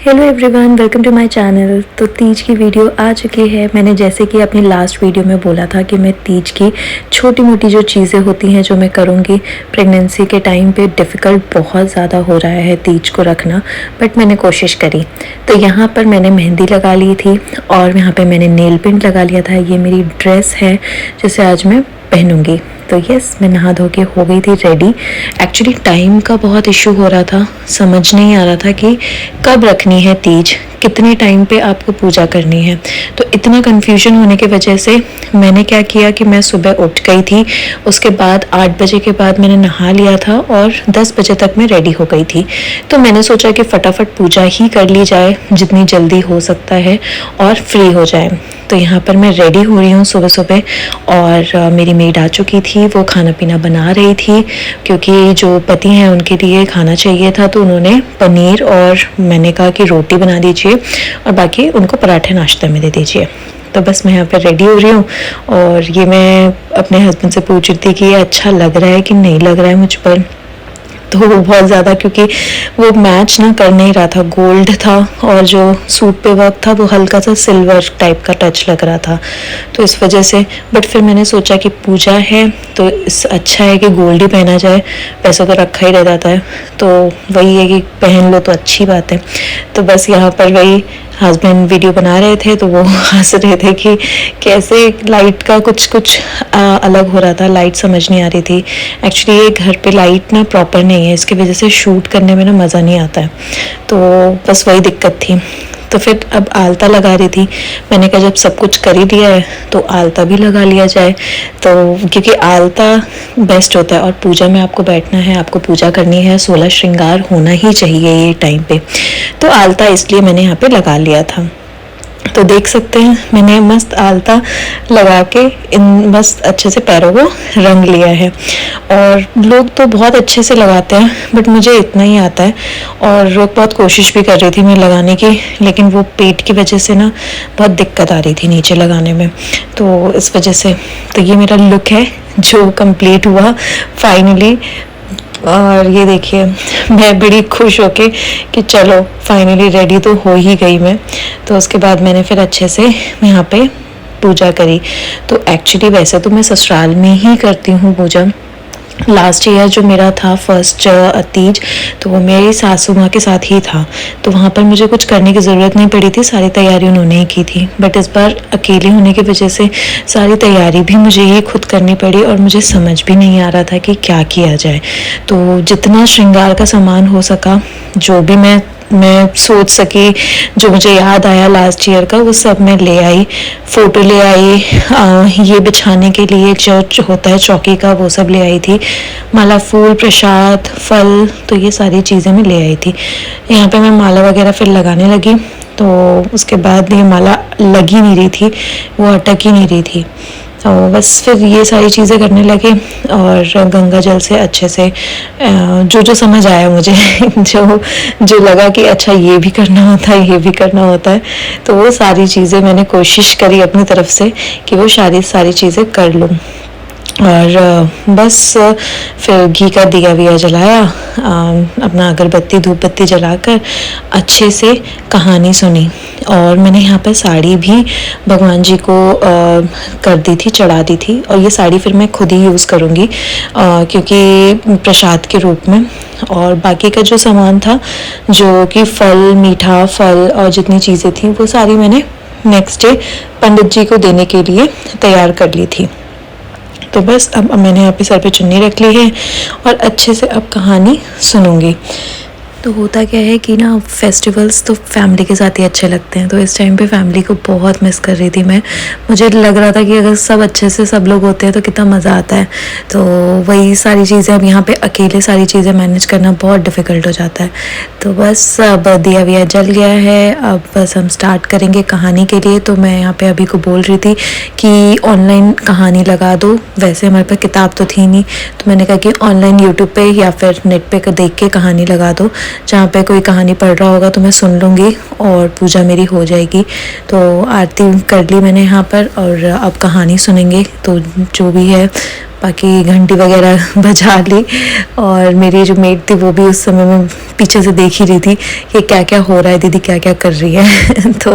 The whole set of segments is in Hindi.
Hello everyone, welcome to my channel. तो तीज की वीडियो आ चुकी है। मैंने जैसे कि अपनी लास्ट वीडियो में बोला था कि मैं तीज की छोटी मोटी जो चीज़ें होती हैं जो मैं करूँगी प्रेगनेंसी के टाइम पे। डिफ़िकल्ट बहुत ज़्यादा हो रहा है तीज को रखना, बट मैंने कोशिश करी। तो यहाँ पर मैंने मेहंदी लगा ली थी और यहाँ पे मैंने नेल पेंट लगा लिया था। ये मेरी ड्रेस है जिसे आज मैं पहनूंगी। तो यस, मैं नहा धो के हो गई थी रेडी। एक्चुअली टाइम का बहुत इशू हो रहा था, समझ नहीं आ रहा था कि कब रखनी है तीज, कितने टाइम पे आपको पूजा करनी है। तो इतना कन्फ्यूजन होने की वजह से मैंने क्या किया कि मैं सुबह उठ गई थी। उसके बाद 8 बजे के बाद मैंने नहा लिया था और 10 बजे तक मैं रेडी हो गई थी। तो मैंने सोचा कि फटाफट पूजा ही कर ली जाए जितनी जल्दी हो सकता है और फ्री हो जाए। तो यहाँ पर मैं रेडी हो रही हूँ सुबह सुबह और मेरी मेड आ चुकी थी। वो खाना पीना बना रही थी क्योंकि जो पति हैं उनके लिए खाना चाहिए था। तो उन्होंने पनीर और मैंने कहा कि रोटी बना दीजिए और बाकी उनको पराठे नाश्ते में दे दीजिए। तो बस मैं यहाँ पर रेडी हो रही हूँ और ये मैं अपने हस्बैंड से पूछ रही थी कि ये अच्छा लग रहा है कि नहीं लग रहा है मुझ पर। तो वो बहुत ज़्यादा, क्योंकि वो मैच ना कर नहीं रहा था, गोल्ड था और जो सूट पे वर्क था वो हल्का सा सिल्वर टाइप का टच लग रहा था। तो इस वजह से, बट फिर मैंने सोचा कि पूजा है तो इस अच्छा है कि गोल्ड ही पहना जाए, पैसा तो रखा ही रह जाता है। तो वही है कि पहन लो तो अच्छी बात है। तो बस यहाँ पर वही हस्बैंड वीडियो बना रहे थे तो वो हंस रहे थे कि कैसे लाइट का कुछ अलग हो रहा था, लाइट समझ नहीं आ रही थी। एक्चुअली ये घर पे लाइट ना प्रॉपर नहीं है, इसकी वजह से शूट करने में ना मज़ा नहीं आता है। तो बस वही दिक्कत थी। तो फिर अब आलता लगा रही थी। मैंने कहा जब सब कुछ कर ही लिया है तो आलता भी लगा लिया जाए। तो क्योंकि आलता बेस्ट होता है और पूजा में आपको बैठना है, आपको पूजा करनी है, 16 श्रृंगार होना ही चाहिए ये टाइम पे। तो आलता इसलिए मैंने यहाँ पे लगा लिया था। तो देख सकते हैं मैंने मस्त आलता लगा के इन मस्त अच्छे से पैरों को रंग लिया है। और लोग तो बहुत अच्छे से लगाते हैं बट मुझे इतना ही आता है। और बहुत कोशिश भी कर रही थी मैं लगाने की, लेकिन वो पेट की वजह से ना बहुत दिक्कत आ रही थी नीचे लगाने में। तो इस वजह से तो ये मेरा लुक है जो कंप्लीट हुआ फाइनली। और ये देखिए मैं बड़ी खुश होके कि चलो फाइनली रेडी तो हो ही गई मैं। तो उसके बाद मैंने फिर अच्छे से यहाँ पे पूजा करी। तो एक्चुअली वैसे तो मैं ससुराल में ही करती हूँ पूजा। लास्ट ईयर जो मेरा था फर्स्ट तीज, तो वो मेरी सासू माँ के साथ ही था। तो वहाँ पर मुझे कुछ करने की ज़रूरत नहीं पड़ी थी, सारी तैयारी उन्होंने ही की थी। बट इस बार अकेले होने की वजह से सारी तैयारी भी मुझे ही खुद करनी पड़ी और मुझे समझ भी नहीं आ रहा था कि क्या किया जाए। तो जितना श्रृंगार का सामान हो सका, जो भी मैं सोच सकी, जो मुझे याद आया लास्ट ईयर का, वो सब मैं ले आई। फ़ोटो ले आई, ये बिछाने के लिए जो होता है चौकी का, वो सब ले आई थी। माला, फूल, प्रसाद, फल, तो ये सारी चीज़ें मैं ले आई थी। यहाँ पे मैं माला वगैरह फिर लगाने लगी। तो उसके बाद ये माला लग ही नहीं रही थी, वो अटक ही नहीं रही थी। तो बस फिर ये सारी चीज़ें करने लगे और गंगा जल से अच्छे से जो समझ आया मुझे जो लगा कि अच्छा ये भी करना होता है, ये भी करना होता है, तो वो सारी चीज़ें मैंने कोशिश करी अपनी तरफ से कि वो सारी चीज़ें कर लूँ। और बस फिर घी का दिया विया जलाया, अपना अगरबत्ती धूप बत्ती जलाकर अच्छे से कहानी सुनी। और मैंने यहाँ पर साड़ी भी भगवान जी को कर दी थी, चढ़ा दी थी। और ये साड़ी फिर मैं खुद ही यूज़ करूँगी क्योंकि प्रसाद के रूप में। और बाकी का जो सामान था, जो कि फल, मीठा फल और जितनी चीज़ें थी, वो सारी मैंने नेक्स्ट डे पंडित जी को देने के लिए तैयार कर ली थी। तो बस अब मैंने यहाँ पे सर पे चुन्नी रख ली है और अच्छे से अब कहानी सुनूंगी। तो होता क्या है कि ना फेस्टिवल्स तो फैमिली के साथ ही अच्छे लगते हैं। तो इस टाइम पे फैमिली को बहुत मिस कर रही थी मैं। मुझे लग रहा था कि अगर सब अच्छे से सब लोग होते हैं तो कितना मज़ा आता है। तो वही सारी चीज़ें अब यहाँ पे अकेले सारी चीज़ें मैनेज करना बहुत डिफ़िकल्ट हो जाता है। तो बस अब दिया विया जल गया है, अब बस हम स्टार्ट करेंगे कहानी के लिए। तो मैं यहाँ पे अभी को बोल रही थी कि ऑनलाइन कहानी लगा दो। वैसे हमारे पास किताब तो थी नहीं, तो मैंने कहा कि ऑनलाइन यूट्यूब पे या फिर नेट पे देख के कहानी लगा दो। जहाँ पे कोई कहानी पढ़ रहा होगा तो मैं सुन लूँगी और पूजा मेरी हो जाएगी। तो आरती कर ली मैंने यहाँ पर और अब कहानी सुनेंगे। तो जो भी है बाकी घंटी वगैरह बजा ली और मेरी जो मेड थी वो भी उस समय में पीछे से देख ही रही थी कि क्या क्या हो रहा है, दीदी क्या क्या कर रही है तो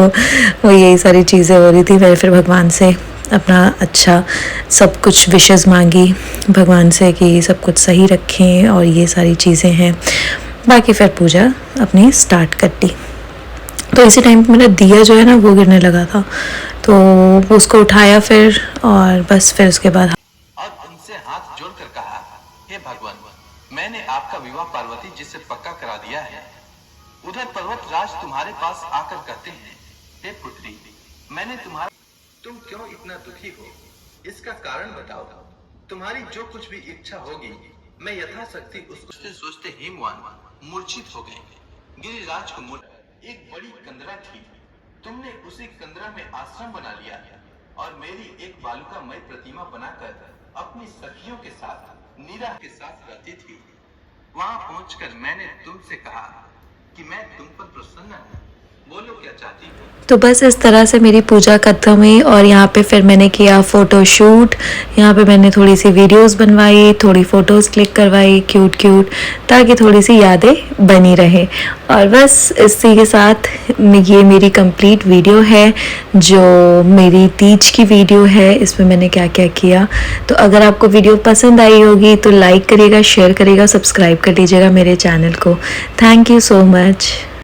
वो यही सारी चीज़ें हो रही थी। मैं फिर भगवान से अपना अच्छा सब कुछ विशेस मांगी भगवान से कि सब कुछ सही रखें और ये सारी चीज़ें हैं। बाकी फिर पूजा अपनी स्टार्ट कर दी। तो इसी टाइम पे मेरा दिया जो है ना वो गिरने लगा था, तो उसको उठाया फिर और बस फिर उसके बाद हाथ जोड़कर कहा, हे भगवान, मैंने आपका विवाह पार्वती जी से पक्का करा दिया है। उधर पर्वत राज तुम्हारे पास आकर कहते हैं, हे पुत्री, मैंने तुम क्यों इतना दुखी हो, इसका कारण बताओ। तुम्हारी जो कुछ भी इच्छा होगी मैं यथाशक्ति उसको सोचते हिमवान मूर्छित हो गए। गिरिराज को एक बड़ी कंदरा थी, तुमने उसी कंदरा में आश्रम बना लिया और मेरी एक बालुकामय प्रतिमा बनाकर अपनी सखियों के साथ नीरा के साथ रहती थी। वहां पहुंचकर मैंने तुमसे कहा कि मैं तुम पर प्रसन्न हूं, बोलो क्या चाहती हो। तो बस इस तरह से मेरी पूजा खत्म हुई और यहाँ पे फिर मैंने किया फ़ोटोशूट। यहाँ पे मैंने थोड़ी सी वीडियोस बनवाई, थोड़ी फ़ोटोज़ क्लिक करवाई क्यूट क्यूट, ताकि थोड़ी सी यादें बनी रहे। और बस इसी के साथ ये मेरी कंप्लीट वीडियो है, जो मेरी तीज की वीडियो है। इसमें मैंने क्या क्या किया। तो अगर आपको वीडियो पसंद आई होगी तो लाइक करिएगा, शेयर करिएगा, सब्सक्राइब कर लीजिएगा मेरे चैनल को। Thank you so much.